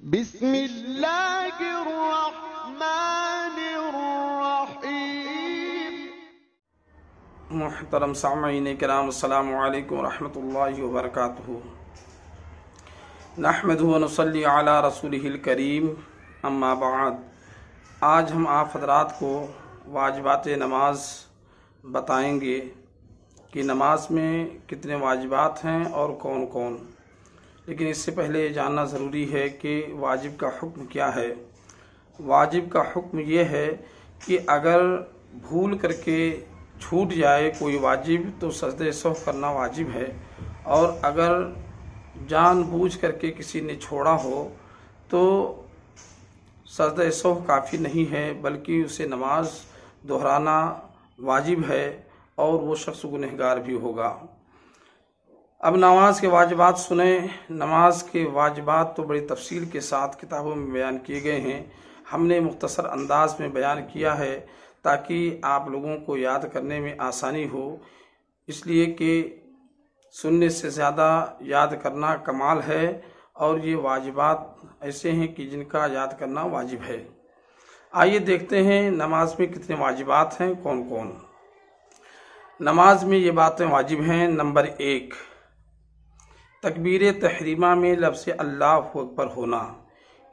بسم اللہ الرحمن الرحیم۔ محترم سامعین کرام، السلام علیکم ورحمۃ اللہ وبرکاتہ۔ نحمدہ ونصلی علی رسولہ الکریم، اما بعد۔ آج ہم آپ حضرات کو واجبات نماز بتائیں گے کہ نماز میں کتنے واجبات ہیں اور کون کون۔ لیکن اس سے پہلے یہ جاننا ضروری ہے کہ واجب کا حکم کیا ہے۔ واجب کا حکم یہ ہے کہ اگر بھول کر کے چھوٹ جائے کوئی واجب تو سجدہ سہو کرنا واجب ہے، اور اگر جان بوجھ کر کے کسی نے چھوڑا ہو تو سجدہ سہو کافی نہیں ہے، بلکہ اسے نماز دہرانا واجب ہے اور وہ شخص گنہگار بھی ہوگا۔ اب نماز کے واجبات سنیں۔ نماز کے واجبات تو بڑی تفصیل کے ساتھ کتابوں میں بیان کیے گئے ہیں، ہم نے مختصر انداز میں بیان کیا ہے تاکہ آپ لوگوں کو یاد کرنے میں آسانی ہو، اس لیے کہ سننے سے زیادہ یاد کرنا کمال ہے، اور یہ واجبات ایسے ہیں کہ جن کا یاد کرنا واجب ہے۔ آئیے دیکھتے ہیں نماز میں کتنے واجبات ہیں، کون کون۔ نماز میں یہ باتیں واجب ہیں۔ نمبر 1، تکبیر تحریمہ میں لفظ اللہ اکبر ہونا،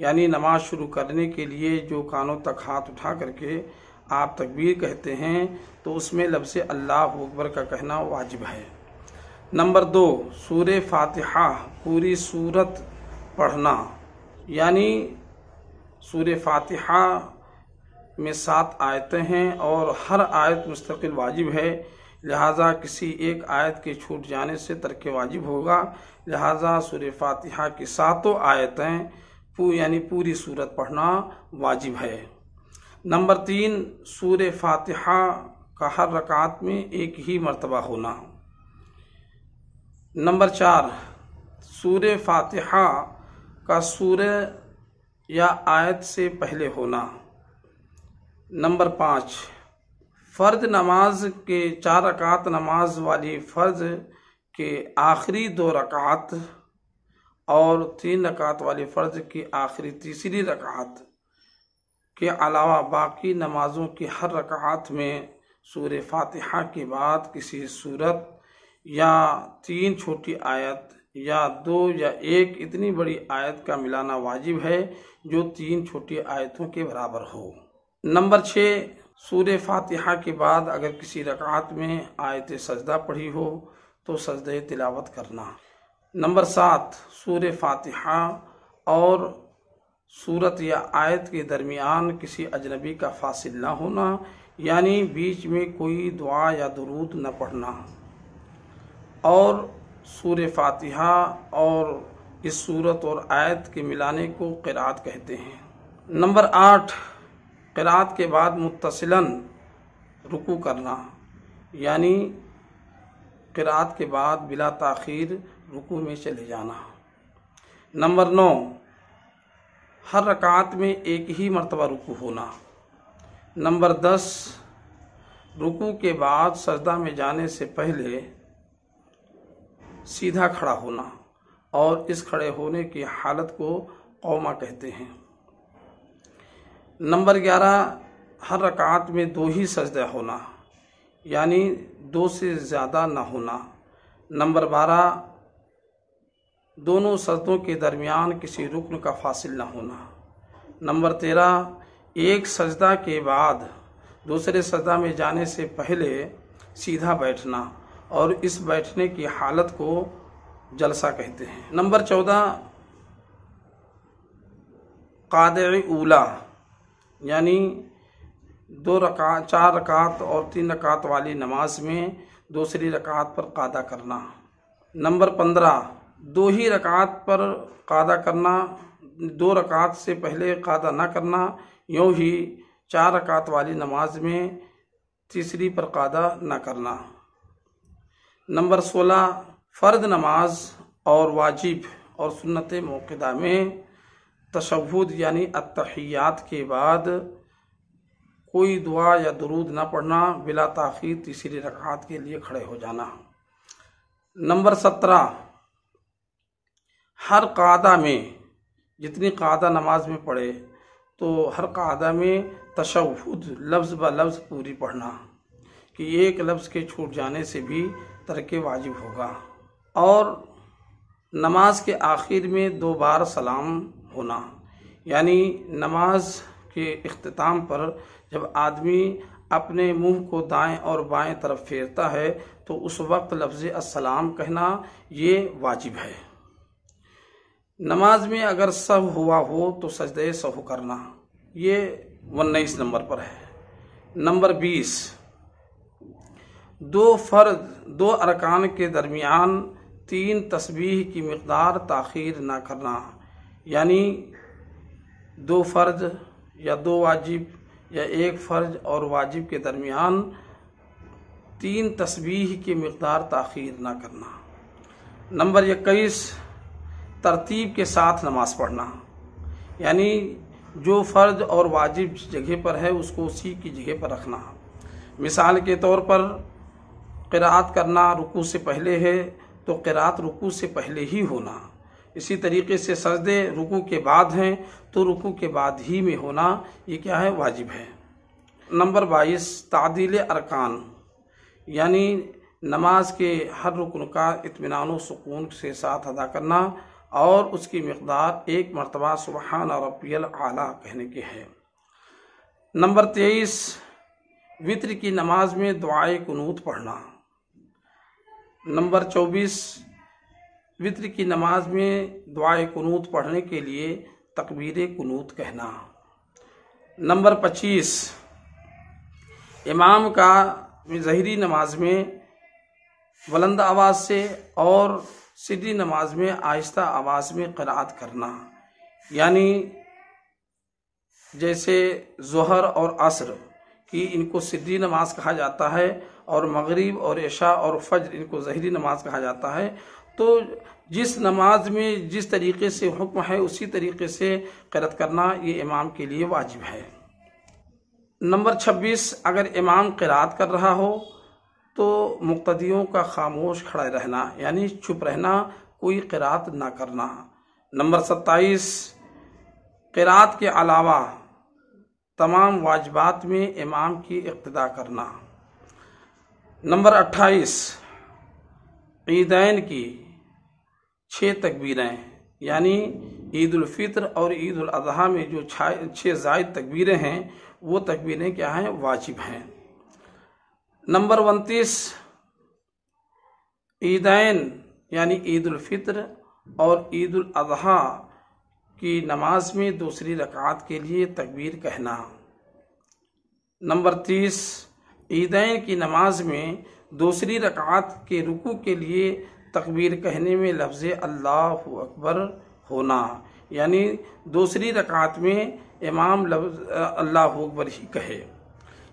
یعنی نماز شروع کرنے کے لیے جو کانوں تک ہاتھ اٹھا کر کے آپ تکبیر کہتے ہیں تو اس میں لفظ اللہ اکبر کا کہنا واجب ہے۔ نمبر 2، سورہ فاتحہ پوری سورت پڑھنا، یعنی سورہ فاتحہ میں 7 آیتیں ہیں اور ہر آیت مستقل واجب ہے، لہٰذا کسی ایک آیت کے چھوٹ جانے سے ترک واجب ہوگا، لہٰذا سورہ فاتحہ کی 7 آیتیں یعنی پوری سورت پڑھنا واجب ہے۔ نمبر 3، سورہ فاتحہ کا ہر رکعت میں ایک ہی مرتبہ ہونا۔ نمبر 4، سورہ فاتحہ کا سورہ یا آیت سے پہلے ہونا۔ نمبر 5، فرض نماز کے 4 رکعت نماز والی فرض کے آخری 2 رکعت اور 3 رکعت والی فرض کی آخری تیسری رکعت کے علاوہ باقی نمازوں کی ہر رکعت میں سورہ فاتحہ کے بعد کسی سورت یا 3 چھوٹی آیت یا 2 یا 1 اتنی بڑی آیت کا ملانا واجب ہے جو 3 چھوٹی آیتوں کے برابر ہو۔ نمبر 6، سورہ فاتحہ کے بعد اگر کسی رکعت میں آیت سجدہ پڑھی ہو تو سجدہ تلاوت کرنا۔ نمبر 7، سورہ فاتحہ اور سورت یا آیت کے درمیان کسی اجنبی کا فاصل نہ ہونا، یعنی بیچ میں کوئی دعا یا درود نہ پڑھنا، اور سورہ فاتحہ اور اس سورت اور آیت کے ملانے کو قرات کہتے ہیں۔ نمبر 8، قرات کے بعد متصلاً رکوع کرنا، یعنی قرات کے بعد بلا تاخیر رکوع میں چلے جانا۔ نمبر 9، ہر رکعت میں ایک ہی مرتبہ رکوع ہونا۔ نمبر 10، رکوع کے بعد سجدہ میں جانے سے پہلے سیدھا کھڑا ہونا، اور اس کھڑے ہونے کی حالت کو قومہ کہتے ہیں۔ نمبر 11، ہر رکعت میں 2 ہی سجدہ ہونا، یعنی 2 سے زیادہ نہ ہونا۔ نمبر 12، دونوں سجدوں کے درمیان کسی رکن کا فاصل نہ ہونا۔ نمبر 13، ایک سجدہ کے بعد دوسرے سجدہ میں جانے سے پہلے سیدھا بیٹھنا، اور اس بیٹھنے کی حالت کو جلسہ کہتے ہیں۔ نمبر 14، قعدہ اولا، یعنی 4 رکعت اور 3 رکعت والی نماز میں دوسری رکعت پر قعدہ کرنا۔ نمبر 15، 2 ہی رکعت پر قعدہ کرنا، 2 رکعت سے پہلے قعدہ نہ کرنا، یوں ہی 4 رکعت والی نماز میں تیسری پر قعدہ نہ کرنا۔ نمبر 16، فرض نماز اور واجب اور سنت موقدہ میں تشہد یعنی التحیات کے بعد کوئی دعا یا درود نہ پڑھنا، بلا تاخیر تیسری رکعت کے لیے کھڑے ہو جانا۔ نمبر 17، ہر قعدہ میں جتنی قاعدہ نماز میں پڑھے تو ہر قاعدہ میں تشہد لفظ بہ لفظ پوری پڑھنا، کہ ایک لفظ کے چھوٹ جانے سے بھی ترک واجب ہوگا۔ اور نماز کے آخر میں 2 بار سلام ہونا، یعنی نماز کے اختتام پر جب آدمی اپنے منہ کو دائیں اور بائیں طرف پھیرتا ہے تو اس وقت لفظ السلام کہنا یہ واجب ہے۔ نماز میں اگر سہو ہوا ہو تو سجدہ سہو کرنا، یہ 19 نمبر پر ہے۔ نمبر 20، 2 ارکان کے درمیان 3 تسبیح کی مقدار تاخیر نہ کرنا، یعنی 2 فرض یا 2 واجب یا 1 فرض اور واجب کے درمیان 3 تسبیح کی مقدار تاخیر نہ کرنا۔ نمبر 21، ترتیب کے ساتھ نماز پڑھنا، یعنی جو فرض اور واجب جگہ پر ہے اس کو اسی کی جگہ پر رکھنا۔ مثال کے طور پر قرأت کرنا رکوع سے پہلے ہے تو قرأت رکوع سے پہلے ہی ہونا، اسی طریقے سے سجدے رکوع کے بعد ہیں تو رکوع کے بعد ہی میں ہونا، یہ کیا ہے؟ واجب ہے۔ نمبر 22، تعدیل ارکان، یعنی نماز کے ہر رکن کا اطمینان و سکون کے ساتھ ادا کرنا اور اس کی مقدار 1 مرتبہ سبحان ربی الاعلیٰ کہنے کے ہے۔ نمبر 23، وتر کی نماز میں دعائے قنوت پڑھنا۔ نمبر 24، وتر کی نماز میں دعائے قنوت پڑھنے کے لیے تکبیر قنوت کہنا۔ نمبر 25، امام کا ظہری نماز میں بلند آواز سے اور سری نماز میں آہستہ آواز میں قرأت کرنا، یعنی جیسے ظہر اور عصر کی ان کو سری نماز کہا جاتا ہے اور مغرب اور عشاء اور فجر ان کو ظہری نماز کہا جاتا ہے، تو جس نماز میں جس طریقے سے حکم ہے اسی طریقے سے قرأت کرنا یہ امام کے لیے واجب ہے۔ نمبر 26، اگر امام قرأت کر رہا ہو تو مقتدیوں کا خاموش کھڑے رہنا، یعنی چپ رہنا، کوئی قرأت نہ کرنا۔ نمبر 27، قرأت کے علاوہ تمام واجبات میں امام کی اقتداء کرنا۔ نمبر 28، عیدین کی 6 تکبیریں، یعنی عید الفطر اور عید الاضحیٰ میں جو 6 زائد تکبیریں ہیں وہ تکبیریں کیا ہیں؟ واجب ہیں۔ نمبر 29، عیدین یعنی عید الفطر اور عید الاضحیٰ کی نماز میں دوسری رکعت کے لیے تکبیر کہنا۔ نمبر 30، عیدین کی نماز میں دوسری رکعت کے رکوع کے لیے تکبیر کہنے میں لفظ اللہ اکبر ہونا، یعنی دوسری رکعت میں امام لفظ اللہ اکبر ہی کہے۔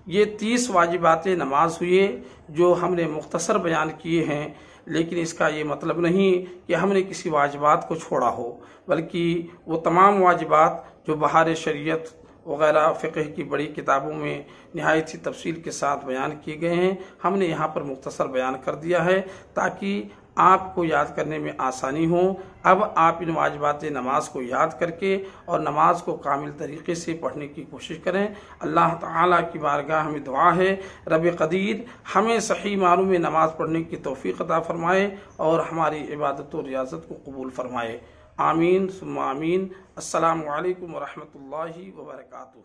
یہ 30 واجبات نماز ہوئے جو ہم نے مختصر بیان کیے ہیں، لیکن اس کا یہ مطلب نہیں کہ ہم نے کسی واجبات کو چھوڑا ہو، بلکہ وہ تمام واجبات جو بہار شریعت وغیرہ فقہ کی بڑی کتابوں میں نہایت ہی تفصیل کے ساتھ بیان کیے گئے ہیں، ہم نے یہاں پر مختصر بیان کر دیا ہے تاکہ آپ کو یاد کرنے میں آسانی ہو۔ اب آپ ان واجبات نماز کو یاد کر کے اور نماز کو کامل طریقے سے پڑھنے کی کوشش کریں۔ اللہ تعالیٰ کی بارگاہ میں دعا ہے رب قدیر ہمیں صحیح معنوں میں نماز پڑھنے کی توفیق عطا فرمائے اور ہماری عبادت و ریاضت کو قبول فرمائے۔ آمین ثم آمین۔ السلام علیکم ورحمۃ اللہ وبرکاتہ۔